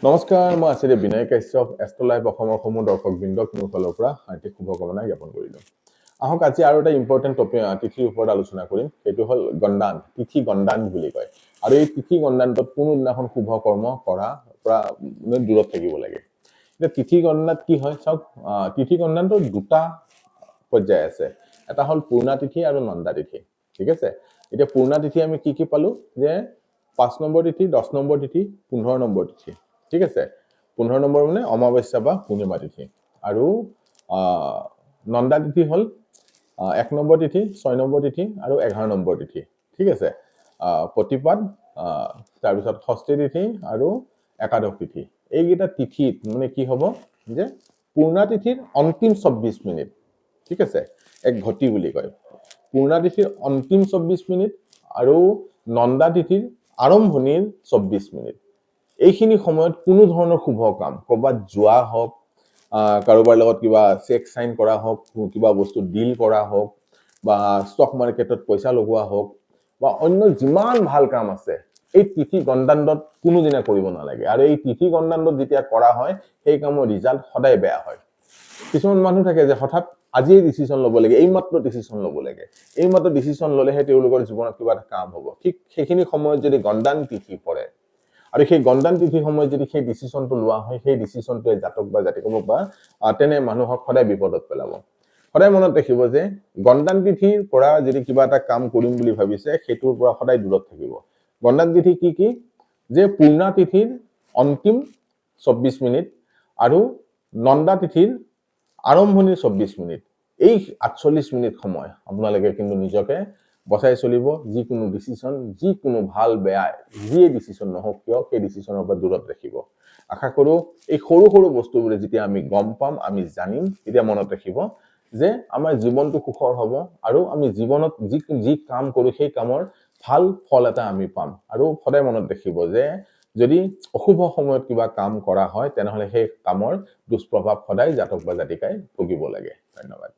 নমস্কাৰ, মই আচাৰ্য বিনয় কাশ্যপ, এষ্ট্ৰলাইভ অসমৰ সমূহ দৰ্শকবৃন্দক মোৰ ফালৰ পৰা হাৰ্দিক শুভকামনা জ্ঞাপন কৰিলোঁ। আহক আজি আৰু এটা ইম্পৰ্টেণ্ট তিথিৰ ওপৰত আলোচনা কৰিম। সেইটো হ'ল গণ্ডান, তিথি গণ্ডান বুলি কয়। আৰু এই তিথি গণ্ডানটোত কোনো দিনাখন শুভ কৰ্ম কৰা পৰা দূৰত থাকিব লাগে। এতিয়া তিথি গণ্ডাত কি হয় চাওক, তিথি গণ্ডানটোৰ দুটা পৰ্যায় আছে। এটা হ'ল পূৰ্ণা তিথি আৰু নন্দা তিথি। ঠিক আছে, এতিয়া পূৰ্ণা তিথি আমি কি পালো যে 5 নম্বৰ তিথি, 10 নম্বৰ তিথি, 15 নম্বৰ তিথি। ঠিক আছে, 15 নম্বৰ মানে অমাৱস্যা বা পূৰ্ণিমা তিথি। আৰু নন্দা তিথি হ'ল 1 নম্বৰ তিথি, 6 নম্বৰ তিথি আৰু 11 নম্বৰ তিথি। ঠিক আছে, প্ৰতিপাদ, তাৰপিছত ষষ্ঠী তিথি আৰু একাদশ তিথি। এইকেইটা তিথিত মানে কি হ'ব যে পূৰ্ণা তিথিৰ অন্তিম 24 মিনিট, ঠিক আছে, এক ঘটি বুলি কয়। পূৰ্ণা তিথিৰ অন্তিম 24 মিনিট আৰু নন্দা তিথিৰ আৰম্ভণিৰ 24 মিনিট। এইখিনি সময়ত কোনো ধৰণৰ শুভ কাম, ক'ৰবাত যোৱা হওক, কাৰোবাৰ লগত কিবা চেক চাইন কৰা হওক, কিবা বস্তু ডিল কৰা হওক, বা ষ্টক মাৰ্কেটত পইচা লগোৱা হওক, বা অন্য যিমান ভাল কাম আছে, এই তিথি গণ্ডানটোত কোনোদিনা কৰিব নালাগে। আৰু এই তিথি গণ্ডানটোত যেতিয়া কৰা হয়, সেই কামৰ ৰিজাল্ট সদায় বেয়া হয়। কিছুমান মানুহ থাকে যে হঠাৎ আজিয়ে ডিচিশ্যন ল'ব লাগে, এইমাত্ৰ ডিচিশ্যন ল'ব লাগে, এইমাত্ৰ ডিচিশ্যন ল'লেহে তেওঁলোকৰ জীৱনত কিবা এটা কাম হ'ব। ঠিক সেইখিনি সময়ত যদি গণ্ডান তিথি পৰে আৰু সেই গণ্ডান তিথিৰ সময়ত যদি সেই ডিচিশ্যনটো লোৱা হয়, সেই ডিচিশ্যনটোৱে জাতক বা জাতিকাক বা তেনে মানুহক সদায় বিপদত পেলাব। সদায় মনত ৰাখিব যে গণ্ডান তিথিৰ পৰা যদি কিবা এটা কাম কৰিম বুলি ভাবিছে, সেইটোৰ পৰা সদায় দূৰত থাকিব। গণ্ডান তিথি কি কি? যে পূৰ্ণা তিথিৰ অন্তিম 24 মিনিট আৰু নন্দা তিথিৰ আৰম্ভণিৰ 24 মিনিট। এই 48 মিনিট সময় আপোনালোকে কিন্তু নিজকে বচাই চলিব। যিকোনো ডিচিশ্যন, যিকোনো ভাল বেয়া যিয়ে ডিচিশ্যন নহওক কিয়, সেই ডিচিশ্যনৰ পৰা দূৰত ৰাখিব। আশা কৰো এই সৰু সৰু বস্তুবোৰে যেতিয়া আমি গম পাম, আমি জানিম, তেতিয়া মনত ৰাখিব যে আমাৰ জীৱনটো সুখৰ হ'ব আৰু আমি জীৱনত যি কাম কৰো সেই কামৰ ভাল ফল এটা আমি পাম। আৰু সদায় মনত ৰাখিব যে যদি অশুভ সময়ত কিবা কাম কৰা হয়, তেনেহ'লে সেই কামৰ দুষ্প্ৰভাৱ সদায় জাতক বা জাতিকাই ভুগিব লাগে। ধন্যবাদ।